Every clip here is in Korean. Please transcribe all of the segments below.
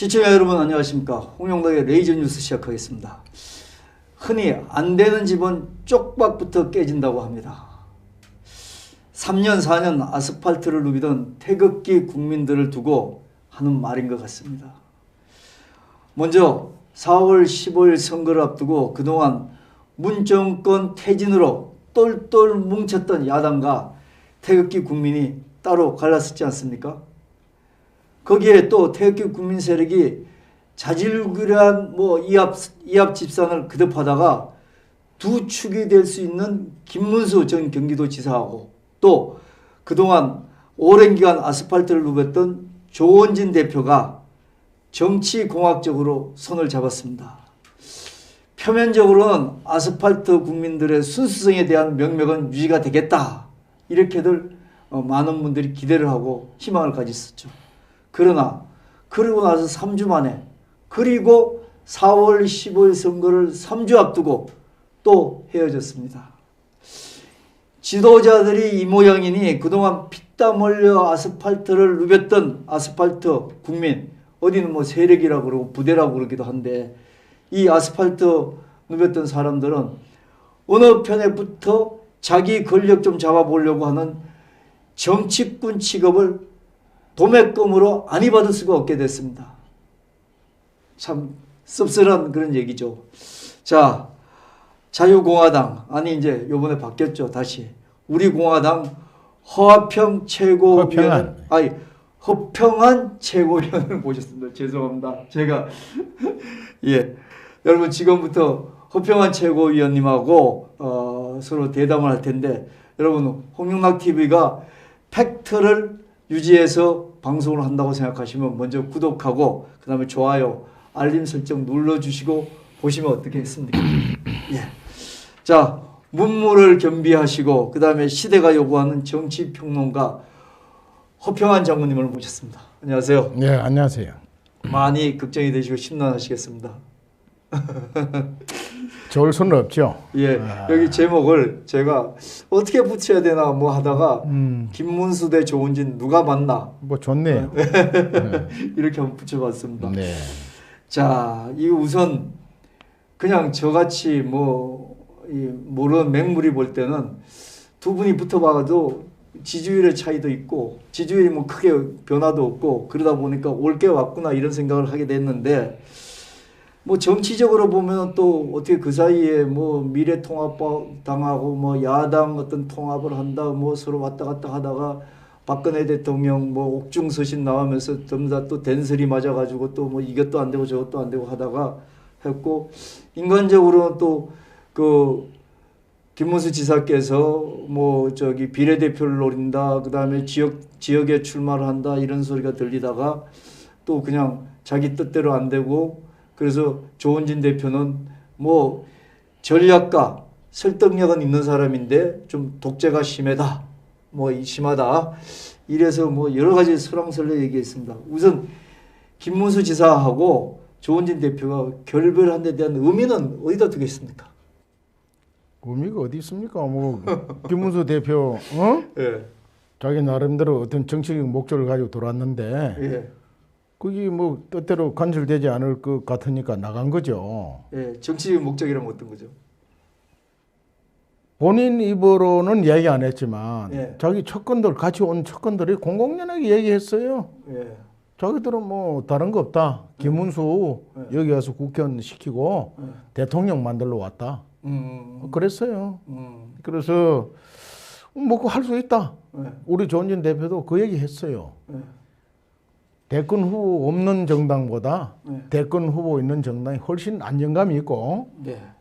시청자 여러분 안녕하십니까. 홍영덕의 레이저 뉴스 시작하겠습니다. 흔히 안 되는 집은 쪽박부터 깨진다고 합니다. 3년 4년 아스팔트를 누비던 태극기 국민들을 두고 하는 말인 것 같습니다. 먼저 4월 15일 선거를 앞두고 그동안 문정권 퇴진으로 똘똘 뭉쳤던 야당과 태극기 국민이 따로 갈랐었지 않습니까? 거기에 또 태극기 국민 세력이 자질구레한 이합 집산을 거듭하다가 두 축이 될 수 있는 김문수 전 경기도지사하고 또 그동안 오랜 기간 아스팔트를 누볐던 조원진 대표가 정치공학적으로 손을 잡았습니다. 표면적으로는 아스팔트 국민들의 순수성에 대한 명맥은 유지가 되겠다. 이렇게들 많은 분들이 기대를 하고 희망을 가졌었죠. 그러나 그러고 나서 3주 만에 그리고 4월 15일 선거를 3주 앞두고 또 헤어졌습니다. 지도자들이 이 모양이니 그동안 피땀 흘려 아스팔트를 누볐던 아스팔트 국민, 어디는 세력이라고 그러고 부대라고 그러기도 한데 이 아스팔트 누볐던 사람들은 어느 편에 붙어 자기 권력 좀 잡아보려고 하는 정치꾼 취급을 도매금으로 안이 받을 수가 없게 됐습니다. 참 씁쓸한 그런 얘기죠. 자, 자유공화당, 아니 이제 요번에 바뀌었죠. 다시 우리공화당 허평 최고위원, 허평한 최고위원을 모셨습니다. 죄송합니다. 제가 예, 여러분 지금부터 허평한 최고위원님하고 서로 대담을 할 텐데 여러분 홍영락 TV가 팩트를 유지해서 방송을 한다고 생각하시면 먼저 구독하고 그 다음에 좋아요, 알림 설정 눌러주시고 보시면 어떻겠습니까? 예. 자, 문무를 겸비하시고 그 다음에 시대가 요구하는 정치평론가 허평한 장모님을 모셨습니다. 안녕하세요. 네, 안녕하세요. 많이 걱정이 되시고 심란하시겠습니다. 좋을 수는 없죠. 예, 여기 제목을 제가 어떻게 붙여야 되나 하다가 김문수 대 조원진 누가 맞나? 좋네요. 네. 이렇게 한번 붙여봤습니다. 네. 자, 이 우선 그냥 저같이 모르는 맹물이 볼 때는 두 분이 붙어봐도 지지율의 차이도 있고 지지율이 크게 변화도 없고 그러다 보니까 올 게 왔구나 이런 생각을 하게 됐는데 정치적으로 보면 또 어떻게 그 사이에 미래통합당하고 야당 어떤 통합을 한다 서로 왔다 갔다 하다가 박근혜 대통령 옥중서신 나오면서 전부 다 또 된설이 맞아가지고 또 이것도 안 되고 저것도 안 되고 하다가 했고 인간적으로 또 그 김문수 지사께서 비례대표를 노린다 그 다음에 지역에 출마를 한다 이런 소리가 들리다가 또 그냥 자기 뜻대로 안 되고 그래서 조원진 대표는 전략가 설득력은 있는 사람인데 좀 독재가 심하다 심하다 이래서 여러 가지 설왕설래 얘기했습니다. 우선 김문수 지사하고 조원진 대표가 결별한 데 대한 의미는 어디다 두겠습니까? 의미가 어디 있습니까? 김문수 대표 예. 자기 나름대로 어떤 정치적 목적을 가지고 돌아왔는데 예. 그게 뜻대로 관철되지 않을 것 같으니까 나간 거죠. 예, 정치적 목적이란 어떤 거죠? 본인 입으로는 얘기 안 했지만 예. 자기 척건들 같이 온 척건들이 공공연하게 얘기했어요. 예. 자기들은 다른 거 없다. 김문수 여기 와서 국회의원 시키고 대통령 만들러 왔다. 그랬어요. 그래서 할 수 있다. 우리 조원진 대표도 그 얘기 했어요. 대권 후보 없는 정당보다 대권 후보 있는 정당이 훨씬 안정감이 있고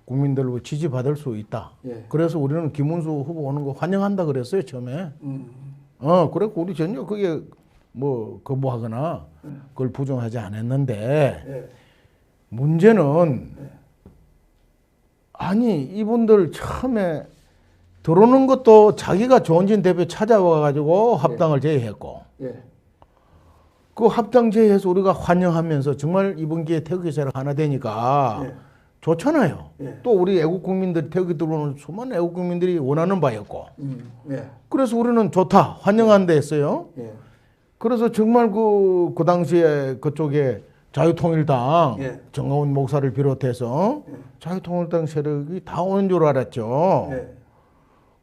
국민들로 지지받을 수 있다. 그래서 우리는 김문수 후보 오는 거 환영한다 그랬어요 처음에. 그래고 우리 전혀 그게 거부하거나 그걸 부정하지 않았는데 문제는 아니 이분들 처음에 들어오는 것도 자기가 조원진 대표 찾아와 가지고 합당을 제의했고 그 합당 제의해서 우리가 환영하면서 정말 이번 기회에 태극기 세력 하나 되니까 좋잖아요. 또 우리 애국 국민들 태극기 들어오는 수많은 애국 국민들이 원하는 바였고 그래서 우리는 좋다 환영한다 했어요. 그래서 정말 그 당시에 그쪽에 자유통일당 예. 정강훈 목사를 비롯해서 예. 자유통일당 세력이 다 오는 줄 알았죠. 예.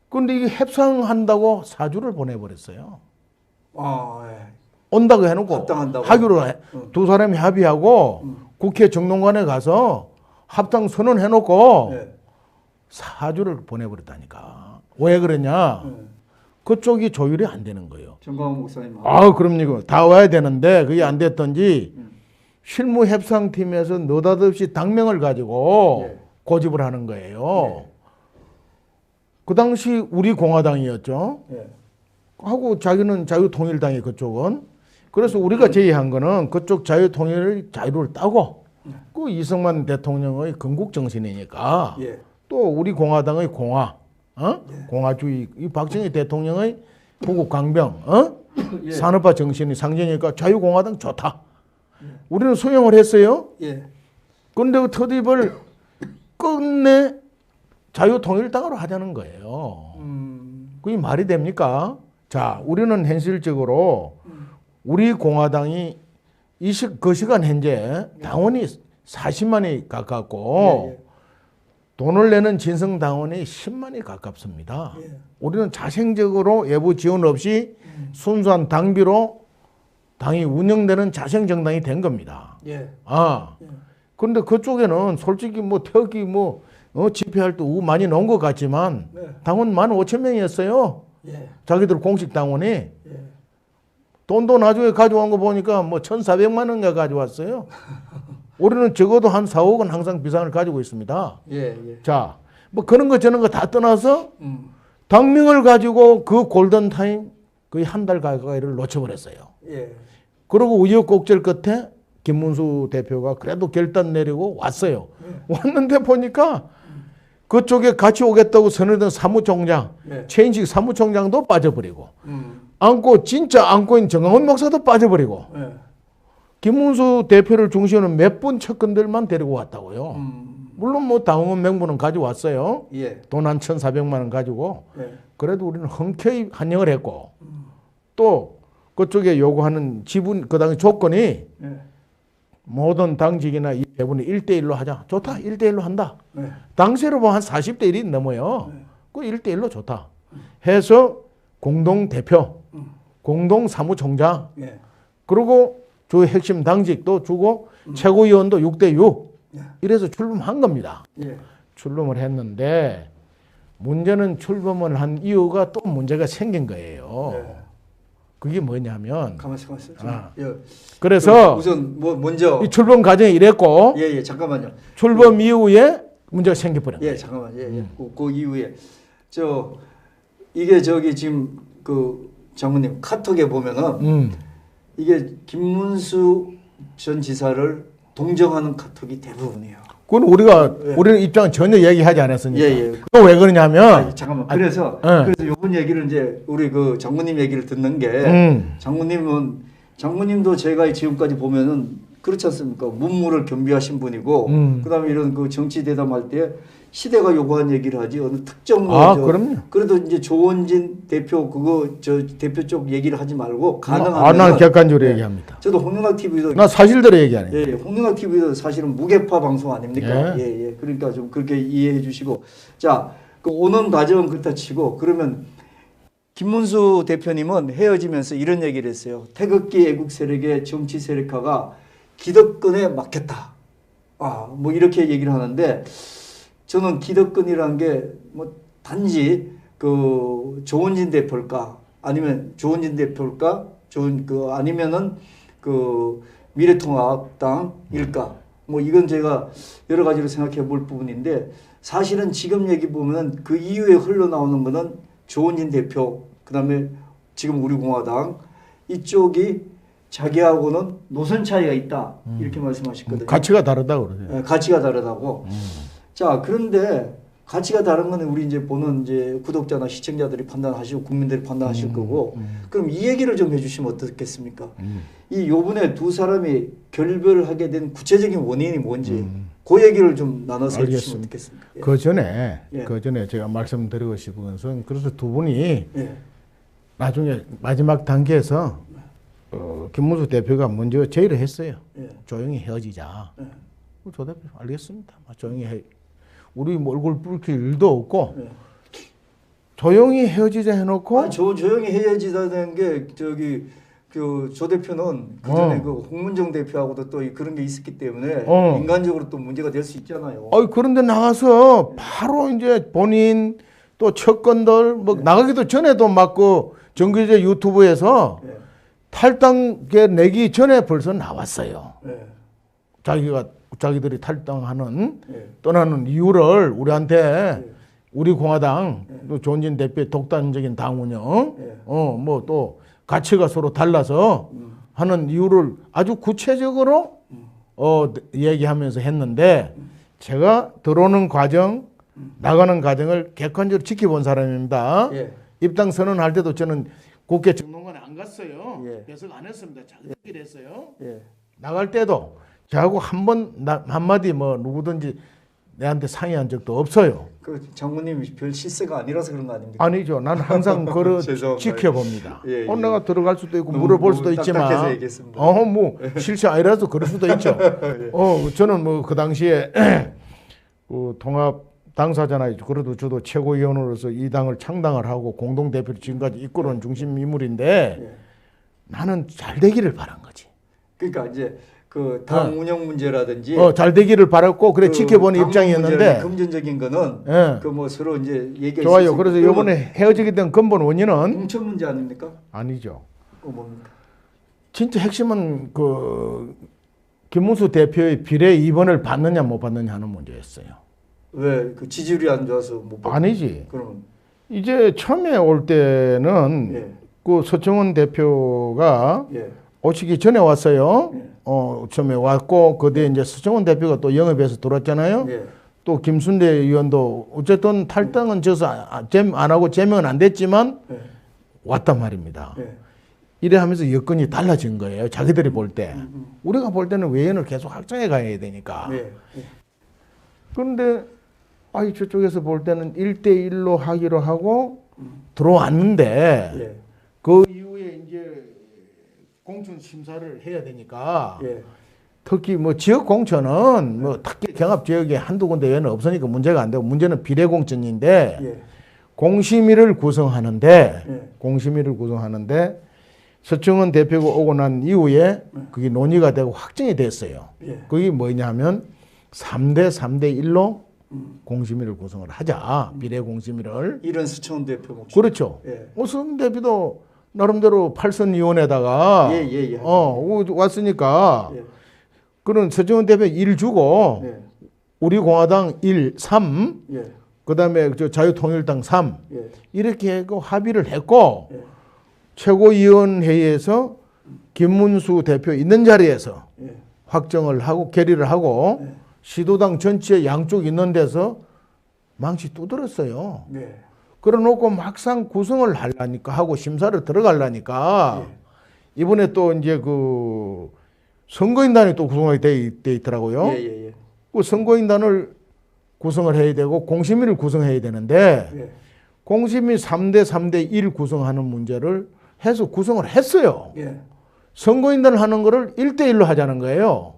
그런데 이게 협상한다고 사주를 보내버렸어요. 예. 온다고 해놓고 합당한다고? 하기로 두 사람이 합의하고 국회 정론관에 가서 합당 선언해놓고 예. 사주를 보내버렸다니까. 왜 그러냐? 그쪽이 조율이 안 되는 거예요. 정광훈 목사님. 그럼요. 다 와야 되는데 그게 안 됐던지 실무 협상팀에서 느닷없이 당명을 가지고 예. 고집을 하는 거예요. 예. 그 당시 우리 공화당이었죠. 예. 하고 자기는 자유통일당이 그쪽은. 그래서 우리가 제의한 거는 그쪽 자유통일 자유를 따고 그 이승만 대통령의 건국 정신이니까 예. 또 우리 공화당의 공화주의, 이 박정희 대통령의 부국 강병, 예. 산업화 정신이 상징이니까 자유공화당 좋다. 우리는 수용을 했어요. 예. 그런데 그 터집을 끝내 자유통일당으로 하자는 거예요. 그게 말이 됩니까? 자, 우리는 현실적으로 우리 공화당이 그 시간 현재 당원이 40만이 가깝고 예. 예. 돈을 내는 진성 당원이 10만이 가깝습니다. 예. 우리는 자생적으로 외부 지원 없이 순수한 당비로 당이 운영되는 자생 정당이 된 겁니다. 예. 그런데 그쪽에는 솔직히 뭐 태극기 집회할 때 많이 넣은 것 같지만 네. 당원 15,000명이었어요. 예. 자기들 공식 당원이. 예. 돈도 나중에 가져온 거 보니까 뭐 1,400만 원가 가져왔어요. 우리는 적어도 한 4억은 항상 비상을 가지고 있습니다. 예. 예. 자, 뭐 그런 거 저런 거 다 떠나서 당명을 가지고 그 골든타임 거의 한 달 가까이를 놓쳐버렸어요. 예. 그리고 우여곡절 끝에 김문수 대표가 그래도 결단 내리고 왔어요. 왔는데 보니까 그쪽에 같이 오겠다고 선언된 사무총장, 예. 최인식 사무총장도 빠져버리고 진짜 안고 있는 정강훈 목사도 빠져버리고 예. 김문수 대표를 중심으로 몇 분 측근들만 데리고 왔다고요. 물론 뭐 당원 명부는 가져왔어요. 예. 돈 한 1,400만 원 가지고. 예. 그래도 우리는 흔쾌히 환영을 했고 또 그쪽에 요구하는 지분 그 당시 조건이 예. 모든 당직이나 이 배분이 1대1로 하자. 좋다. 1대1로 한다. 네. 당시로 보면 한 40대 1이 넘어요. 그 1대1로 좋다. 해서 공동 대표, 공동 사무총장, 예. 그리고 주 핵심 당직도 주고 최고위원도 6대 6. 이래서 출범한 겁니다. 예. 출범을 했는데 문제는 출범을 한 이유가 또 문제가 생긴 거예요. 네. 그게 뭐냐면 가만히 있어요. 예. 그래서 우선 먼저 이 출범 과정이 이랬고 예, 잠깐만요. 출범 이후에 문제가 생겨버린 거예요. 예, 잠깐만. 예. 그 이후에 이게 지금 그 장모님 카톡에 보면은 이게 김문수 전 지사를 동정하는 카톡이 대부분이에요. 그건 우리는 입장은 전혀 얘기하지 않았으니까. 예. 그거 왜 그러냐면 잠깐만. 그래서 요번 얘기를 이제 우리 그 장모님 얘기를 듣는 게 장모님도 제가 지금까지 보면은 그렇지 않습니까? 문무를 겸비하신 분이고 그다음에 이런 그 정치 대담할 때 시대가 요구한 얘기를 하지 어느 특정 그럼요. 그래도 이제 조원진 대표 대표 쪽 얘기를 하지 말고 가능하면 난 객관적으로 얘기합니다. 저도 홍영학 TV도 나 사실대로 얘기하네. 예, 홍영학 TV도 사실은 무게파 방송 아닙니까? 예. 그러니까 좀 그렇게 이해해 주시고 자, 그 오는 과정은 그렇다 치고 그러면 김문수 대표님은 헤어지면서 이런 얘기를 했어요. 태극기 애국 세력의 정치 세력화가 기득권에 막혔다. 뭐 이렇게 얘기를 하는데 저는 기득권이란 게 뭐 단지 그 조원진 대표일까 아니면 조원진 대표일까 아니면은 그 미래통합당일까 뭐 이건 제가 여러 가지로 생각해 볼 부분인데 사실은 지금 얘기 보면 그 이후에 흘러나오는 거는 조원진 대표 그다음에 지금 우리 공화당 이쪽이 자기하고는 노선 차이가 있다 이렇게 말씀하셨거든요. 가치가 다르다고 그러죠. 네, 가치가 다르다고. 자, 그런데 가치가 다른 거는 우리 이제 보는 이제 구독자나 시청자들이 판단하시고 국민들이 판단하실 거고. 그럼 이 얘기를 좀 해주시면 어떻겠습니까? 이 요번에 두 사람이 결별하게 된 구체적인 원인이 뭔지 그 얘기를 좀 나눠서 해주시면 어떻겠습니까? 예. 그 전에 제가 말씀드리고 싶은 것은 그래서 두 분이 예. 나중에 마지막 단계에서 김문수 대표가 먼저 제의를 했어요. 예. 조용히 헤어지자. 예. 조 대표 알겠습니다. 조용히 해. 우리 뭐 얼굴 붉힐 일도 없고 예. 조용히 헤어지자 해놓고 아니, 조용히 헤어지자는 게 저기 그 조 대표는 그 전에 그 홍문정 대표하고도 또 그런 게 있었기 때문에 인간적으로 또 문제가 될 수 있잖아요. 그런데 나가서 바로 이제 본인 또 측근들 뭐 나가기도 전에도 막 그 정규제 유튜브에서 예. 탈당계 내기 전에 벌써 나왔어요. 예. 자기들이 탈당하는 예. 떠나는 이유를 우리한테 우리 공화당 또 조원진 대표의 독단적인 당 운영 뭐 또 가치가 서로 달라서 하는 이유를 아주 구체적으로 얘기하면서 했는데 제가 들어오는 과정 나가는 과정을 객관적으로 지켜본 사람입니다. 예. 입당 선언할 때도 저는 국회 정론관에 안 갔어요. 예. 배석 안 했습니다. 자기들끼리 했어요. 예. 나갈 때도 저하고 한마디 뭐 누구든지 내한테 상의한 적도 없어요. 그 장모님이 별 실세가 아니라서 그런 거 아닙니까? 아니죠. 난 항상 그걸 죄송합니다. 지켜봅니다. 예, 예. 내가 들어갈 수도 있고 너무 물어볼 수도 딱딱해서 있지만 얘기했습니다. 뭐 실체 아니라서 그럴 수도 있죠. 저는 뭐 그 당시에 그 통합 당사잖아요. 그래도 저도 최고위원으로서 이 당을 창당을 하고 공동대표를 지금까지 이끌어온 중심 인물인데 예. 나는 잘 되기를 바란 거지. 그러니까 이제 그 당 운영 문제라든지 잘 되기를 바랐고 그래 그 지켜보는 당 입장이었는데 문제라든지 금전적인 거는 예. 그 뭐 서로 이제 얘기할 좋아요. 수 있고 그래서 그러면 이번에 헤어지게 된 근본 원인은 공천 문제 아닙니까? 아니죠. 뭡니까? 진짜 핵심은 그 김문수 대표의 비례 2번을 받느냐 못 받느냐 하는 문제였어요. 왜 그 지지율이 안 좋아서 못 받고 아니지. 그러면 이제 처음에 올 때는 예. 그 서청원 대표가 예. 오시기 전에 왔어요. 예. 처음에 왔고 그 뒤에 이제 서청원 대표가 또 영업해서 들어왔잖아요. 예. 또 김순대 의원도 어쨌든 탈당은 져서 안 하고 제명은 안 됐지만 예. 왔단 말입니다. 예. 이래 하면서 여건이 달라진 거예요. 자기들이 볼 때. 우리가 볼 때는 외연을 계속 확장해 가야 되니까. 예. 예. 그런데 저쪽에서 볼 때는 1대1로 하기로 하고 들어왔는데 예. 그 이후에 이제 공천 심사를 해야 되니까 예. 특히 뭐 지역 공천은 뭐 특히 경합 지역에 한두 군데 외에는 없으니까 문제가 안 되고 문제는 비례 공천인데 예. 공심위를 구성하는데 예. 공심위를 구성하는데 서청원 대표가 오고 난 이후에 그게 논의가 되고 확정이 됐어요. 예. 그게 뭐냐면 3대 1로 공심위를 구성을 하자. 비례 공심위를. 이런 수천 대표 목소리. 그렇죠. 예. 오승 대표도 나름대로 8선위원회다가 예, 예, 예. 왔으니까 예. 그런 서청원 대표 1 주고 예. 우리 공화당 1, 3 예. 그다음에 자유통일당 3 예. 이렇게 그 합의를 했고 예. 최고위원회에서 김문수 대표 있는 자리에서 예. 확정을 하고 결의를 하고 네. 시도당 전체 양쪽 있는 데서 망치 두드렸어요. 네. 그래놓고 막상 구성을 하려니까 하고 심사를 들어가려니까 예. 이번에 또 이제 그 선거인단이 또 구성이 돼 있더라고요. 예. 예. 예. 그 선거인단을 구성을 해야 되고 공심위를 구성해야 되는데 예. 공심위 3대 1 구성하는 문제를 해서 구성을 했어요. 예. 선거인단을 하는 거를 1대1로 하자는 거예요.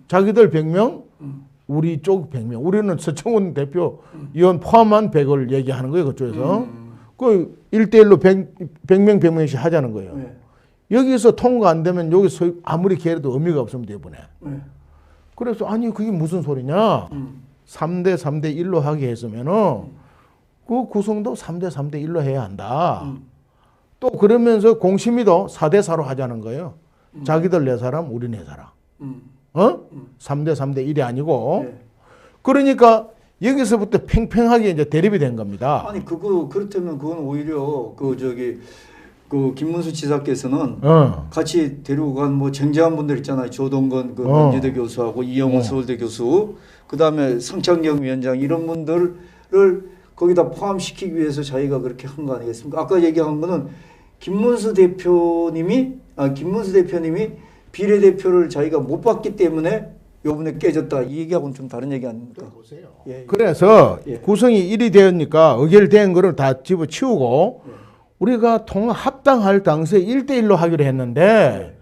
자기들 100명, 우리 쪽 100명. 우리는 서청원 대표 의원 포함한 100을 얘기하는 거예요. 그쪽에서. 그 1대1로 100명씩 하자는 거예요. 예. 여기서 통과 안 되면 여기서 아무리 개래도 의미가 없습니다. 이번에. 예. 그래서 아니 그게 무슨 소리냐. 3대 1로 하게 했으면은 그 구성도 3대 1로 해야 한다. 또 그러면서 공심위도 4대 4로 하자는 거예요. 자기들 4사람, 우리 4사람. 3대 1이 아니고. 예. 그러니까 여기서부터 팽팽하게 이제 대립이 된 겁니다. 아니 그렇다면 그건 오히려 그 김문수 지사께서는 같이 데리고 간 뭐 쟁쟁한 분들 있잖아요. 조동건 그 명지대 교수하고 이영호 서울대 교수, 그다음에 성창경 위원장 이런 분들을 거기다 포함시키기 위해서 자기가 그렇게 한 거 아니겠습니까? 아까 얘기한 거는 김문수 대표님이 비례대표를 자기가 못 받기 때문에 요번에 깨졌다. 이 얘기하고는 좀 다른 얘기 아닙니까? 예. 그래서 예. 구성이 1이 되었니까 의결된 거를 다 집어치우고 우리가 합당할 당시에 1대1로 하기로 했는데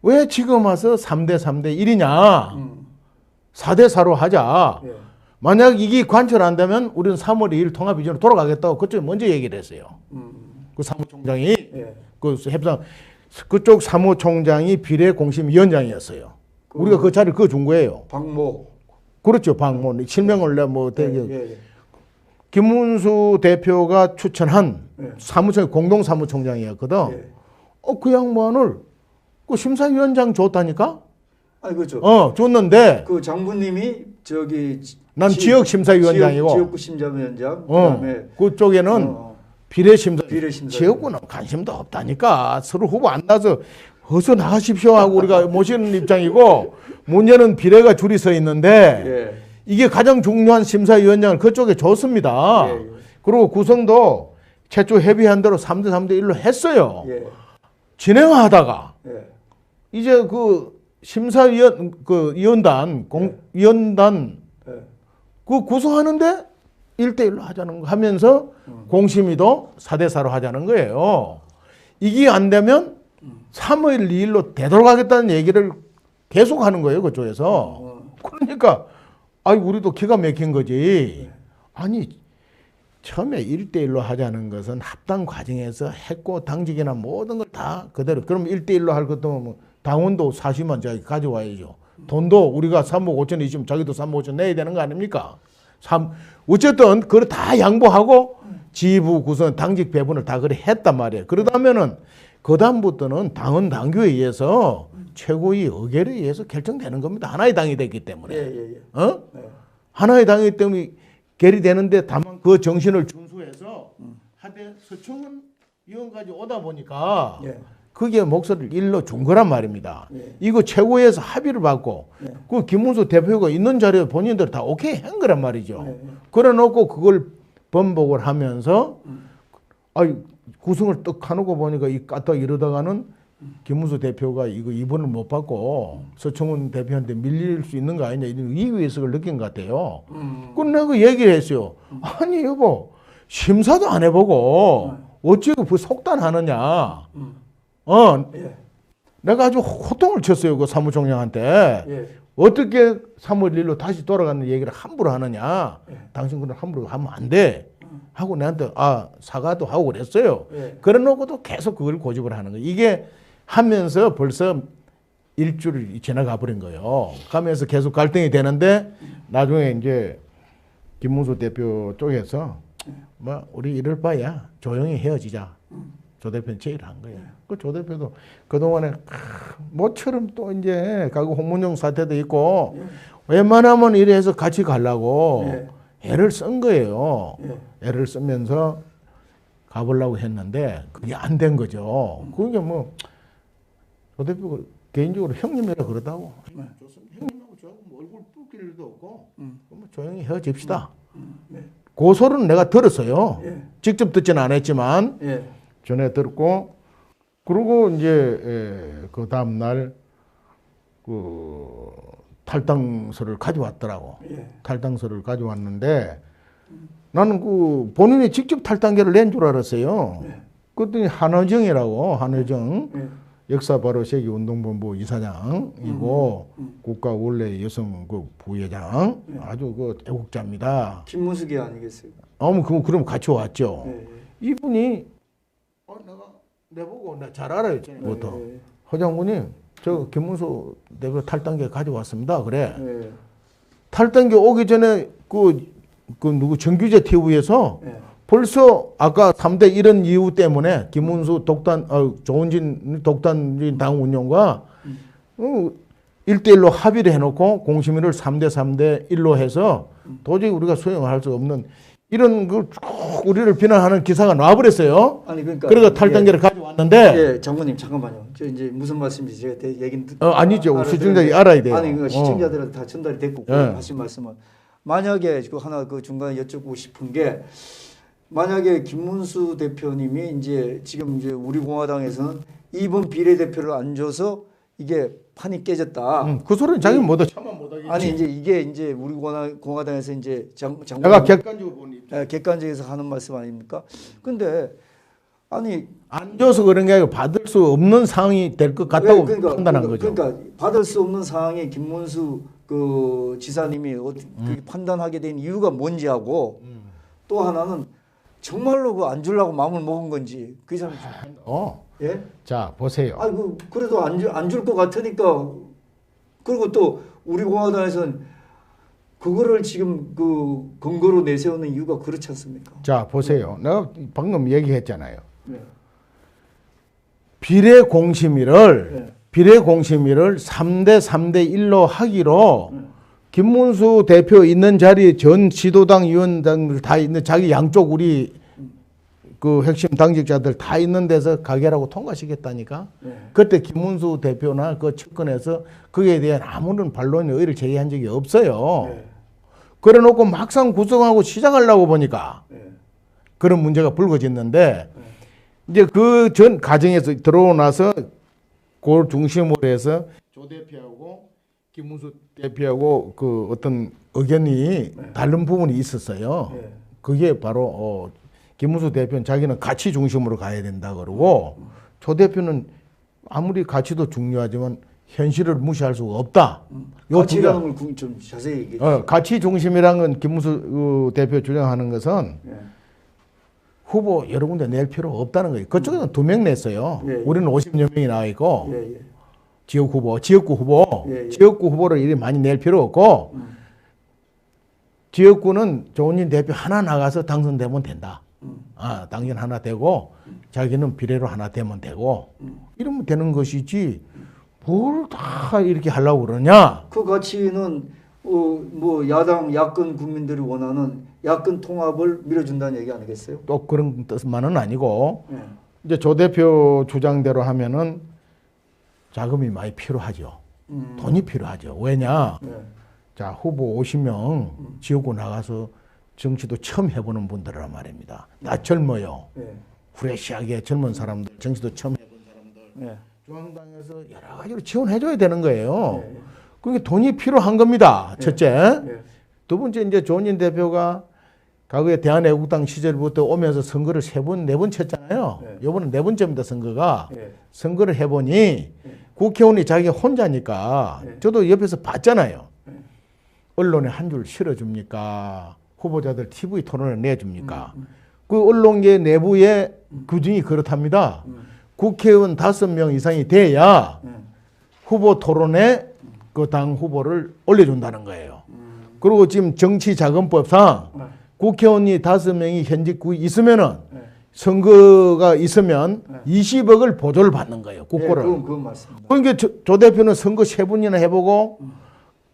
왜 지금 와서 3대 1이냐? 4대4로 하자. 예. 만약 이게 관철 안 되면 우리는 3월 2일 통합이전으로 돌아가겠다고 그쪽에 먼저 얘기를 했어요. 그 사무총장이 예. 그 협상 그쪽 사무총장이 비례공심위원장이었어요. 우리가 그 자리를 그어준 거예요. 박모. 그렇죠. 방문 실명을 내뭐 되게 예. 김문수 대표가 추천한 예. 사무총 공동 사무총장이었거든. 예. 그 양반을 그 심사위원장 줬다니까? 아니 그렇죠. 줬는데 그 장부님이 저기 난 지역 심사위원장이고 지역구 심사위원장 그다음에 그쪽에는 비례심사 비례심사 지역구는 관심도 없다니까. 서로 후보 안 나서 어서 나가십시오 하고 우리가 모시는 입장이고 문제는 비례가 줄이 서 있는데 예. 이게 가장 중요한 심사위원장을 그쪽에 줬습니다. 예. 그리고 구성도 최초 협의한 대로 3대 1로 했어요. 예. 진행하다가 예. 이제 그 심사위원 그 위원단 위원단 예. 그 구성하는데 1대1로 하자는 거 하면서 공심위도 4대4로 하자는 거예요. 이게 안 되면 3월 2일로 되돌아가겠다는 얘기를 계속 하는 거예요, 그쪽에서. 그러니까 우리도 기가 막힌 거지. 아니 처음에 1대1로 하자는 것은 합당 과정에서 했고 당직이나 모든 걸 다 그대로. 그럼 1대1로 할 것도 뭐 당원도 40만 자기 가져와야죠. 돈도 우리가 3억 5천 있으면 자기도 3억 5천 내야 되는 거 아닙니까? 어쨌든 그걸 다 양보하고 지부 구성 당직 배분을 다 그래 했단 말이에요. 그러다면은 그 다음부터는 당원 당규에 의해서 최고위 의결에 의해서 결정되는 겁니다. 하나의 당이 되기 때문에. 예. 하나의 당이기 때문에 결의되는데 다만 그 정신을 준수해서 하되 서청원 의원까지 오다 보니까 예. 그게 목소리를 일러 준 거란 말입니다. 예. 이거 최고위에서 합의를 받고 그 김문수 대표가 있는 자리에 본인들 다 오케이 한 거란 말이죠. 그래 놓고 그걸 번복을 하면서 구성을 떡 하놓고 보니까 이 까딱 이러다가는 김문수 대표가 이거 이번을 못 받고 서청원 대표한테 밀릴 수 있는 거 아니냐 이런 이의의식을 느낀 것 같아요. 끝나고 얘기를 했어요. 아니 여보 심사도 안 해보고 어찌 그 속단하느냐. 예. 내가 아주 호통을 쳤어요. 그 사무총장한테. 예. 어떻게 3월 1일로 다시 돌아가는 얘기를 함부로 하느냐. 당신 그런 함부로 하면 안 돼. 하고 내한테 사과도 하고 그랬어요. 예. 그래 놓고도 계속 그걸 고집을 하는 거예요. 이게 하면서 벌써 일주일이 지나가 버린 거예요. 가면서 계속 갈등이 되는데 나중에 이제 김문수 대표 쪽에서 우리 이럴 바야 조용히 헤어지자. 조 대표는 제일 한 거예요. 그 조 대표도 그동안에 모처럼 또 이제 가구 홍문종 사태도 있고 웬만하면 이래서 같이 가려고 애를 쓴 거예요. 애를 쓰면서 가보려고 했는데 그게 안 된 거죠. 그게 뭐 조 대표가 개인적으로 형님이라 그러다고 형님하고 저하고 뭐 얼굴 붉힐 일도 없고 뭐 조용히 헤어집시다. 그 소리는 내가 들었어요. 직접 듣지는 않았지만 전에 들었고 그리고 이제 그 다음 날 그 탈당서를 가져왔더라고. 탈당서를 가져왔는데 나는 그 본인이 직접 탈당계를 낸 줄 알았어요. 그랬더니 한의정이라고 한의정 역사바로세계운동본부 이사장이고 국가 원래 여성 그 부회장 아주 그 애국자입니다. 김문숙이 아니겠어요? 그럼 같이 왔죠. 이분이 내보고 나 잘 알아요. 부터 허장군님 저 김문수 대표 탈당계 가져왔습니다. 그래. 탈당계 오기 전에 그 누구 정규제 TV에서 벌써 아까 3대 1은 이유 때문에 김문수 조은진 독단적인 당 운영과 1대1로 합의를 해놓고 공심위를 3대 1로 해서 도저히 우리가 수용할 수 없는 이런 그 우리를 비난하는 기사가 나와버렸어요. 아니 그러니까 그래서 탈당계를 가져왔는데 장모님 잠깐만요. 저 이제 무슨 말씀인지 제가 얘기는 아니죠. 시청자들이 알아야 돼요. 아니 그 시청자들한테 다 전달이 됐고 하신 말씀은 만약에 그 하나 그 중간에 여쭙고 싶은 게 만약에 김문수 대표님이 이제 지금 이제 우리 공화당에서는 2번 비례대표를 안 줘서 이게 판이 깨졌다. 그 소리는 자기는 차마 못하겠지. 아니 이제 이게 이제 우리 공화당에서 이제 내가 객관적으로 보니 객관적에서 하는 말씀 아닙니까? 근데 아니 안 줘서 그런 게 아니고 받을 수 없는 상황이 될 것 같다고 판단한 거죠. 그러니까 받을 수 없는 상황에 김문수 그 지사님이 그렇게 판단하게 된 이유가 뭔지 하고 또 하나는 정말로 그 안 주려고 마음을 먹은 건지 그 사람 예? 자 보세요. 아이고 그래도 안 줄 것 같으니까 그리고 또 우리 공화당에서는 그거를 지금 그 근거로 내세우는 이유가 그렇지 않습니까? 자 보세요. 내가 방금 얘기했잖아요. 네. 비례 공심위를 네. 비례 공심위를 3대 1로 하기로 김문수 대표 있는 자리에 전 지도당 위원장들 다 있는 자기 양쪽 우리 그 핵심 당직자들 다 있는 데서 가결하고 통과시켰다니까. 네. 그때 김문수 대표나 그 측근에서 그에 대한 아무런 반론의 의의를 제기한 적이 없어요. 네. 그래놓고 막상 구성하고 시작하려고 보니까 네. 그런 문제가 불거졌는데 이제 그 전 과정에서 들어오고 나서 그걸 중심으로 해서 조 대표하고 김문수 대표하고 그 어떤 의견이 다른 부분이 있었어요. 네. 그게 바로 김문수 대표는 자기는 가치 중심으로 가야 된다 그러고 조 대표는 아무리 가치도 중요하지만 현실을 무시할 수가 없다. 가치라는 걸 좀 자세히 얘기해 주세요. 가치 중심이라는 건 김문수 대표 주장하는 것은 네. 후보 여러 군데 낼 필요 없다는 거예요. 그쪽에는 2명 냈어요. 예, 예. 우리는 50여 명이 나와 있고 예, 예. 지역구 후보, 예, 예. 지역구 후보를 이리 많이 낼 필요 없고 지역구는 조은진 대표 하나 나가서 당선되면 된다. 당선 하나 되고 자기는 비례로 하나 되면 되고 이러면 되는 것이지 뭘 다 이렇게 하려고 그러냐. 그 가치는 뭐 야당 야권 국민들이 원하는 야권 통합을 밀어준다는 얘기 아니겠어요? 또 그런 뜻만은 아니고 네. 이제 조 대표 주장대로 하면은 자금이 많이 필요하죠. 돈이 필요하죠. 왜냐? 네. 자, 후보 50명 지역구 나가서 정치도 처음 해보는 분들이란 말입니다. 다 젊어요. 네. 프레시하게 젊은 사람들, 정치도 처음 해본 사람들. 네. 중앙당에서 여러 가지로 지원해줘야 되는 거예요. 네. 그게 돈이 필요한 겁니다. 첫째. 네. 두 번째, 이제 조은진 대표가 과거에 대한애국당 시절부터 오면서 선거를 3번, 4번 쳤잖아요. 네. 이번은 4번째입니다, 선거가. 네. 선거를 해보니 국회의원이 자기 혼자니까 네. 저도 옆에서 봤잖아요. 네. 언론에 한 줄 실어줍니까? 후보자들 TV 토론을 내줍니까? 그 언론계 내부의 규정이 그렇답니다. 국회의원 5명 이상이 돼야 후보 토론에 그 당 후보를 올려준다는 거예요. 그리고 지금 정치자금법상 국회의원이 5명이 현직구 있으면은 선거가 있으면 20억을 보조를 받는 거예요. 국고를. 그건 맞습니다. 그러니까 조 대표는 선거 3번이나 해보고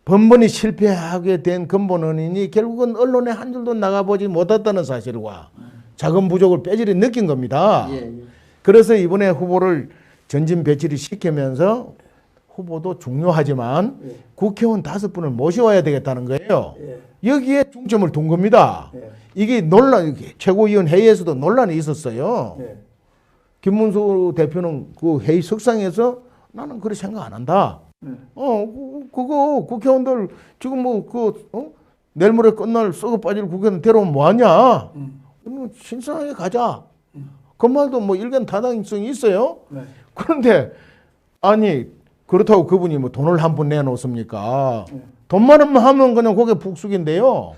번번이 실패하게 된 근본 원인이 결국은 언론에 한 줄도 나가보지 못했다는 사실과 자금 부족을 뼈저리 느낀 겁니다. 예, 예. 그래서 이번에 후보를 전진 배치를 시키면서 후보도 중요하지만 예. 국회의원 5분을 모셔와야 되겠다는 거예요. 예. 여기에 중점을 둔 겁니다. 예. 이게 최고위원 회의에서도 논란이 있었어요. 예. 김문수 대표는 그 회의 석상에서 나는 그렇게 생각 안 한다. 그거 국회의원들 지금 내일 모레 끝날 썩어 빠질 국회의원 데려오면 뭐하냐. 신선하게 가자. 그 말도 뭐 일견 타당성이 있어요. 네. 그런데 아니 그렇다고 그분이 뭐 돈을 한 푼 내놓습니까? 돈만 하면 그냥 그게 북숙인데요.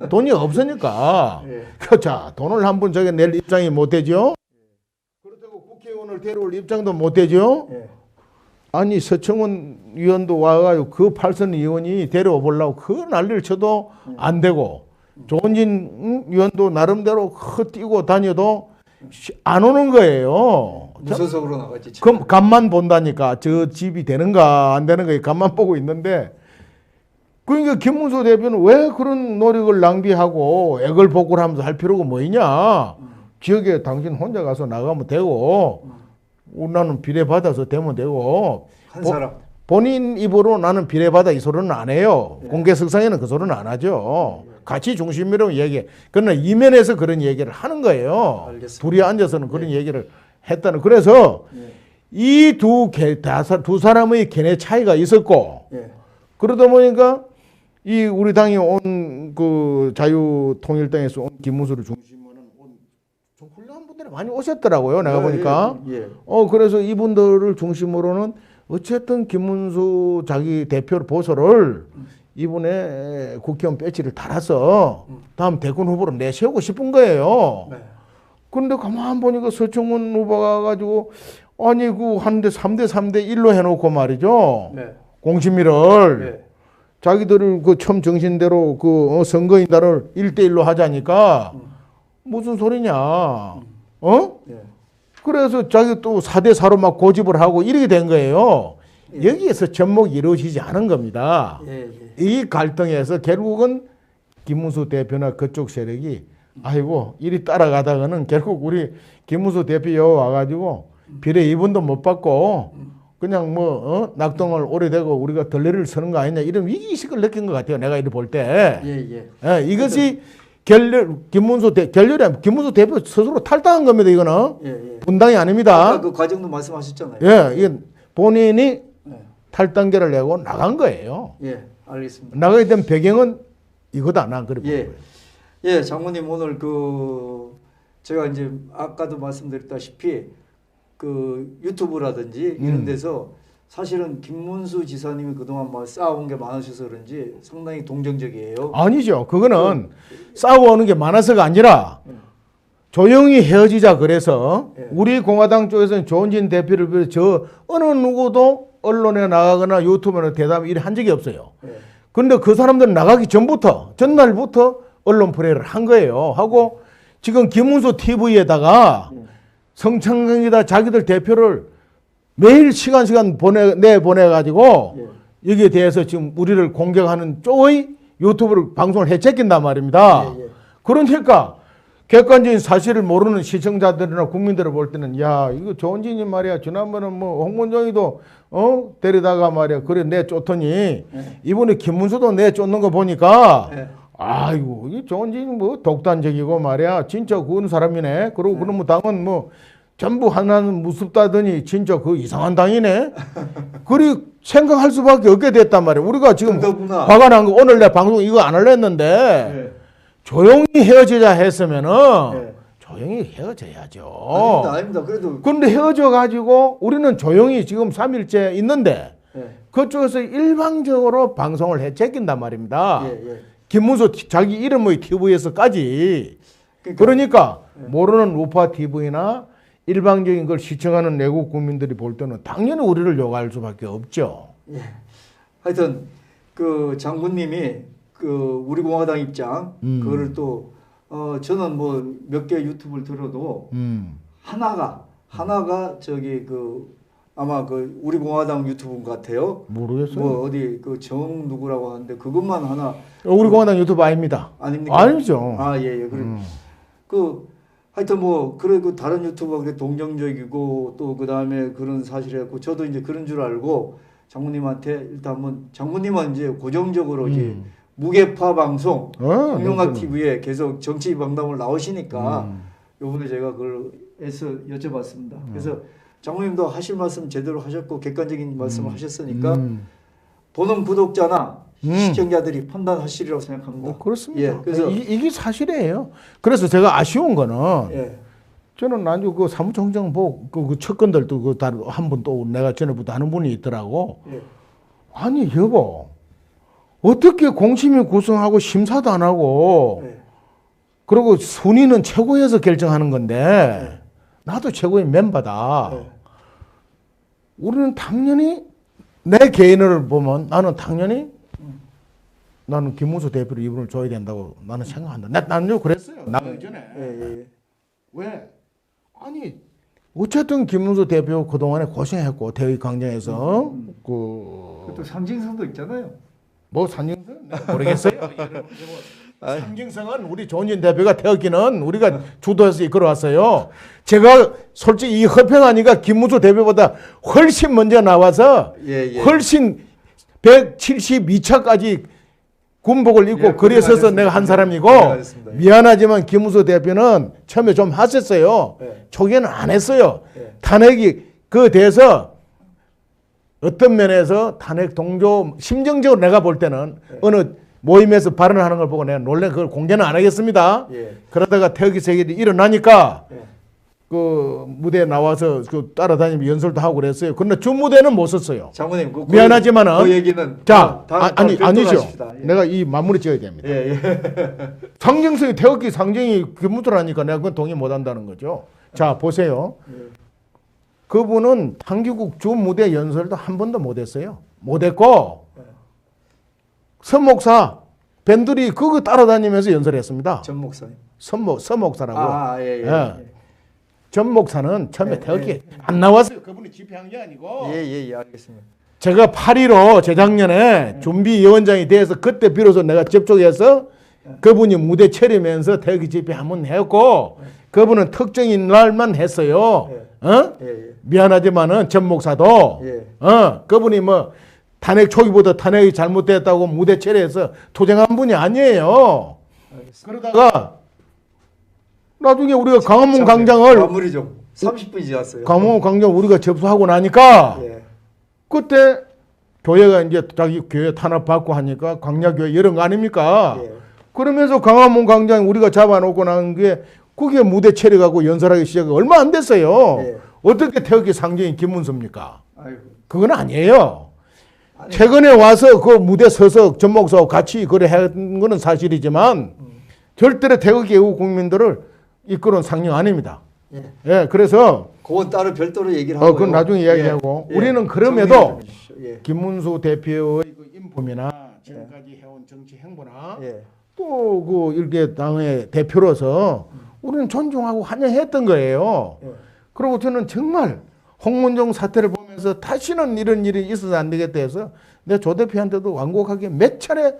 돈이 없으니까. 예. 자, 돈을 한 푼 저게 낼 입장이 못 되죠. 그렇다고 국회의원을 데려올 입장도 못 되죠. 예. 아니 서청원 의원도 와가지고 그 8선 의원이 데려와 보려고 그 난리를 쳐도 안 되고 조은진 의원도 나름대로 뛰고 다녀도 안 오는 거예요. 무소속으로 나갔지. 그럼 간만 본다니까 저 집이 되는가 안 되는가 간만 보고 있는데 그러니까 김문수 대표는 왜 그런 노력을 낭비하고 액을 복구를 하면서 할 필요가 뭐 있냐. 지역에 당신 혼자 가서 나가면 되고 나는 비례받아서 되면 되고 한 사람. 본인 입으로 나는 비례받아 이 소리는 안 해요. 공개석상에는 그 소리는 안 하죠. 가치 중심이라고 얘기해. 그러나 이면에서 그런 얘기를 하는 거예요. 알겠습니다. 둘이 앉아서는 그런 얘기를 했다는. 그래서 이 두 사람의 견해 차이가 있었고 예. 그러다 보니까 이 우리 당이 온 그 자유통일당에서 온 김문수를 중심으로 온 좀 훌륭한 분들이 최근에 많이 오셨더라고요. 내가 보니까. 예. 그래서 이분들을 중심으로는 어쨌든 김문수 자기 대표 보소를 이분의 국회의원 배지를 달아서 다음 대권 후보로 내세우고 싶은 거예요. 네. 그런데 가만 보니까 서청원 후보가 가지고 아니 그 하는데 3대 1로 해놓고 말이죠. 네. 공심위를 네. 자기들을 그 처음 정신대로 그 선거인 날을 1대1로 하자니까 무슨 소리냐. 네. 그래서 자기 또 4대4로 막 고집을 하고 이렇게 된 거예요. 예. 여기에서 접목이 이루어지지 않은 겁니다. 예. 이 갈등에서 결국은 김문수 대표나 그쪽 세력이 아이고 이리 따라가다가는 결국 우리 김문수 대표 와가지고 비례 2분도 못 받고 그냥 뭐 낙동을 오래되고 우리가 덜레를 서는 거 아니냐 이런 위기의식을 느낀 것 같아요. 내가 이리 볼 때. 이것이 김문수 대표 스스로 탈당한 겁니다. 이거는 분당이 아닙니다. 아까 그 과정도 말씀하셨잖아요. 이건 본인이 탈당계를 내고 나간 거예요. 알겠습니다. 나가게 된 배경은 이거다. 난 그래. 장모님 오늘 제가 이제 아까도 말씀드렸다시피 그 유튜브라든지 이런 데서 사실은 김문수 지사님이 그동안 쌓아온 게 많으셔서 그런지 상당히 동정적이에요. 아니죠. 그거는 싸워오는 게 많아서가 아니라 조용히 헤어지자 그래서 우리 공화당 쪽에서는 조원진 대표를 비롯해 저 어느 누구도 언론에 나가거나 유튜브에 대담 이래 한 적이 없어요. 그런데 그 사람들은 나가기 전날부터 언론 플레이를 한 거예요. 하고 지금 김문수 TV에다가 성창경에다 자기들 대표를 매일 시간 내보내가지고 여기에 대해서 지금 우리를 공격하는 쪽의 유튜브를 방송을 해체낀단 말입니다. 그러니까 객관적인 사실을 모르는 시청자들이나 국민들을 볼 때는 야 이거 조원진이 말이야 지난번에 뭐 홍문정이도 데리다가 말이야 그래 내쫓더니 이번에 김문수도 내쫓는 거 보니까 아이고 이 조원진이 뭐 독단적이고 말이야 진짜 그런 사람이네. 그러고 그러면 당은 뭐 전부 하나는 무섭다더니 진짜 그 이상한 당이네. 그리 생각할 수밖에 없게 됐단 말이야. 우리가 지금 화가 난 거 오늘 내 방송 이거 안 하려 했는데 조용히 헤어지자 했으면은 조용히 헤어져야죠. 아닙니다. 그래도 근데 헤어져 가지고 우리는 조용히 지금 3일째 있는데 그쪽에서 일방적으로 방송을 해체낀단 말입니다. 김문수 자기 이름의 TV에서까지. 그러니까 모르는 우파 TV나 일방적인 걸 시청하는 내국 국민들이 볼 때는 당연히 우리를 욕할 수밖에 없죠. 하여튼 그 장군님이 그 우리 공화당 입장 그거를 또 저는 뭐 몇 개 유튜브를 들어도 하나가 저기 그 아마 그 우리 공화당 유튜브인 것 같아요. 모르겠어요. 뭐 어디 그 정 누구라고 하는데 그것만 하나. 우리 공화당 유튜브 아닙니다. 아닙니까? 아니죠. 그래. 하여튼 뭐 그리고 다른 유튜버가 그래 동정적이고 또 그 다음에 그런 사실이었고 저도 이제 그런 줄 알고 장모님한테 일단 한번 장모님은 이제 고정적으로 이제 무게파 방송 홍명학 TV에 계속 정치 방담을 나오시니까 요번에 제가 그걸 애써 여쭤봤습니다. 그래서 장모님도 하실 말씀 제대로 하셨고 객관적인 말씀을 하셨으니까 보는 구독자나 시청자들이 판단하시리라고 생각합니다. 그렇습니다. 그래서 이게 사실이에요. 그래서 제가 아쉬운 거는 저는 아주 그 사무총장 보고 그 측근들도 그 한 분 또 내가 전에부터 아는 분이 있더라고. 아니 여보 어떻게 공심위 구성하고 심사도 안 하고 그리고 순위는 최고위에서 결정하는 건데 나도 최고위 멤버다. 우리는 당연히 내 개인을 보면 나는 당연히 나는 김문수 대표를 이분을 줘야 된다고 나는 생각한다. 나는 그랬어요. 나가기 전에. 왜? 아니 어쨌든 김문수 대표 그동안에 고생했고 대의 광장에서 또 상징성도 있잖아요. 뭐 상징성? 모르겠어요. 상징성은 우리 조원진 대표가 되었기는 우리가 주도해서 이끌어왔어요. 제가 솔직히 이 허평하니까 김문수 대표보다 훨씬 먼저 나와서 훨씬 172차까지 군복을 입고 거리에 서서 내가 한 사람이고 미안하지만 김문수 대표는 처음에 좀 하셨어요. 초기에는 안 했어요. 탄핵이 그 돼서 어떤 면에서 탄핵 동조 심정적으로 내가 볼 때는 어느 모임에서 발언하는 걸 보고 내가 놀래 그걸 공개는 안 하겠습니다. 그러다가 태극기 세계이 일어나니까 그 무대에 나와서 그 따라다니며 연설도 하고 그랬어요. 그런데 주 무대는 못 썼어요. 장모님 미안하지만은 그 얘기는 자 다음 아니죠. 하십시다. 예. 내가 이 마무리 지어야 됩니다. 예, 예. 상징성이 태극기 상징이 김문수라니까 내가 그건 동의 못 한다는 거죠. 자 보세요. 그분은 한기국 주 무대 연설도 한 번도 못 했어요. 못 했고 서목사 밴들이 그거 따라다니면서 연설했습니다. 전 목사님. 서목사라고. 예. 예. 전 목사는 처음에 예, 태극기 예. 안 나왔어요. 그분이 집회한 게 아니고. 예, 알겠습니다. 제가 8.15 재작년에 준비위원장이 돼서 그때 비로소 내가 접촉해서 그분이 무대 차리면서 태극기 집회 한번 했고 그분은 특정인 날만 했어요. 어? 예. 미안하지만은 전 목사도 예. 그분이 뭐 탄핵 초기보다 탄핵이 잘못됐다고 무대 차례해서 투쟁한 분이 아니에요. 알겠습니다. 그러다가 나중에 우리가 광화문 광장을 마무리 좀 30분이 지났어요. 광화문 광장 우리가 접수하고 나니까 예. 그때 교회가 이제 자기 교회 탄압받고 하니까 광야교회 이런 거 아닙니까? 예. 그러면서 광화문 광장 우리가 잡아놓고 난 게 그게 무대 차려가고 연설하기 시작이 얼마 안 됐어요. 예. 어떻게 태극기 상징이 김문수입니까? 아이고. 그건 아니에요. 아니, 최근에 와서 그 무대 서서 전 목사하고 같이 그래 한 거는 사실이지만 절대로 태극기 애국 국민들을 이끌어온 상징 아닙니다. 예. 예, 그래서 그건 따로 별도로 얘기를 하고. 그건 나중에 이야기하고 예. 우리는 정리를 그럼에도 좀 해주십시오. 예. 김문수 대표의 그 인품이나 지금까지 해온 정치 행보나 예. 또 그 일개 당의 대표로서 우리는 존중하고 환영했던 거예요. 예. 그리고 저는 정말 홍문종 사태를 보면서 다시는 이런 일이 있어서 안 되겠다 해서 내가 조 대표한테도 완곡하게 몇 차례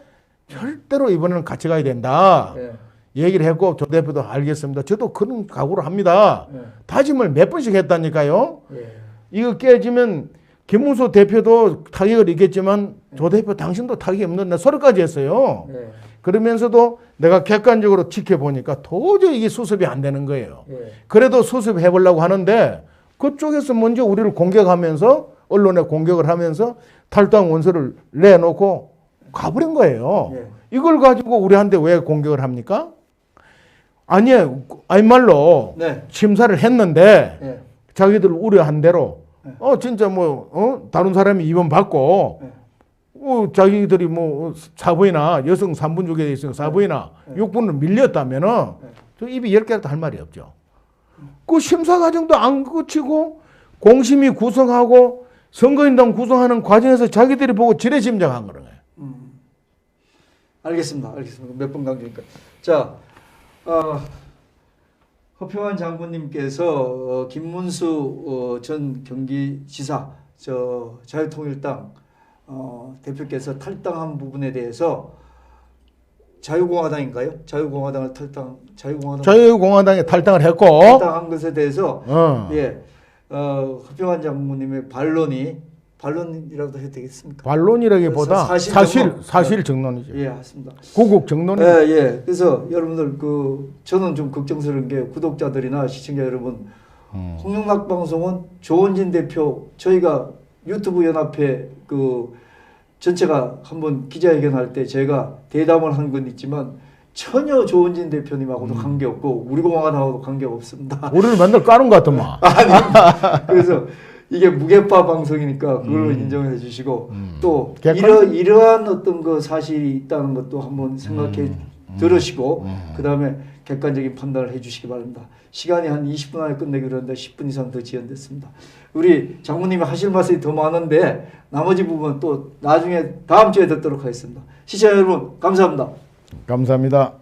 절대로 이번에는 같이 가야 된다. 예. 얘기를 했고 조 대표도 알겠습니다. 저도 그런 각오를 합니다. 예. 다짐을 몇 번씩 했다니까요. 예. 이거 깨지면 김문수 대표도 타격을 입겠지만 조 대표 당신도 타격이 없는데 소리까지 했어요. 예. 그러면서도 내가 객관적으로 지켜보니까 도저히 이게 수습이 안 되는 거예요. 예. 그래도 수습해 보려고 하는데 그쪽에서 먼저 우리를 공격하면서 언론에 공격을 하면서 탈당 원서를 내놓고 가버린 거예요. 예. 이걸 가지고 우리한테 왜 공격을 합니까? 아니에요. 아니말로 네. 심사를 했는데 예. 자기들 우려한 대로 네. 진짜 다른 사람이 입원 받고 네. 자기들이 뭐 사부이나 여성 3분 주게 돼 있으니까 사부이나 6분을 밀렸다면은 저 입이 10개라도 할 말이 없죠. 그 심사 과정도 안 거치고 공심위 구성하고 선거인단 구성하는 과정에서 자기들이 보고 지레짐작한 거예요. 알겠습니다. 몇 번 강조니까. 자, 허평환 장군님께서 김문수 전 경기지사 자유통일당 대표께서 탈당한 부분에 대해서 자유공화당인가요? 자유공화당을 자유공화당에 탈당을 했고 탈당한 것에 대해서 허평환 장군님의 반론이라고도 해도 되겠습니까? 반론이라기보다 사실 정론이죠. 예, 맞습니다. 고국 정론이. 예. 그래서 여러분들 저는 좀 걱정스러운 게 구독자들이나 시청자 여러분, 홍영락 방송은 조원진 대표 저희가 유튜브 연합회 전체가 한번 기자회견할 때 제가 대담을 한 건 있지만 전혀 조원진 대표님하고도 관계없고 우리 공화당하고도 관계가 없습니다. 우리를 맨날 까는 것 같더만. 아니, 그래서 이게 무게파 방송이니까 그걸로 인정해 주시고 또 이러한 어떤 그 사실이 있다는 것도 한번 생각해 들으시고 그 다음에 객관적인 판단을 해 주시기 바랍니다. 시간이 한 20분 안에 끝내기로 했는데 10분 이상 더 지연됐습니다. 우리 장모님이 하실 말씀이 더 많은데 나머지 부분 또 나중에 다음 주에 듣도록 하겠습니다. 시청자 여러분 감사합니다. 감사합니다.